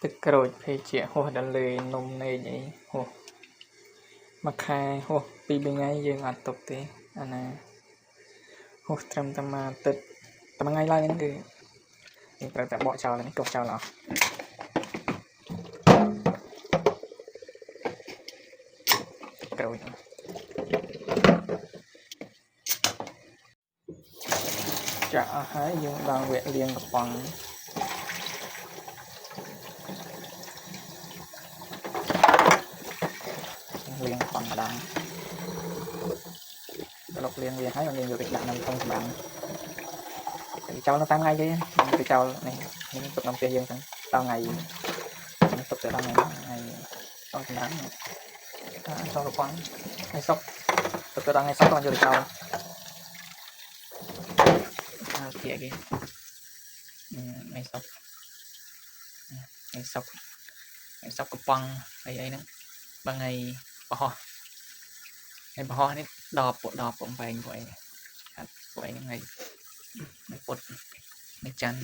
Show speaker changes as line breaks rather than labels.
ទឹកក្រូចភេជាហោះដល់លើនំនែកអីហោះមួយខែហោះ2 3ថ្ងៃយើងអត់ទុកទេអាណាហោះត្រឹមតែមួយអាទិត្យតែមួយថ្ងៃឡើងហ្នឹងគឺយើងត្រូវតែបកចោលនេះទុកចោលអស់ក្រូចចាក់អស់ហើយយើងដល់វគ្គលាងកំប៉ុងលាងកំប៉ុងម្ដងឡុកលាងវាហើយយើងយកទៅដាក់នៅក្នុងសម្បាំងចោលនៅតាមថ្ងៃគេទៅចោលនេះទុកក្នុងផ្ទះយើងចឹងដល់ថ្ងៃទុកទៅដល់ថ្ងៃដល់សម្បាំងចូលកំប៉ុងថ្ងៃសុកទុកទៅដល់ថ្ងៃសុកគាត់យកទៅចោលเอาเกียร์គេថ្ងៃសុកកំប៉ុងអីហ្នឹងបើថ្ងៃបរោះនេះដល់ពុកបែងពួកអីហ្នឹងថ្ងៃពុតថ្ងៃច័ន្ទ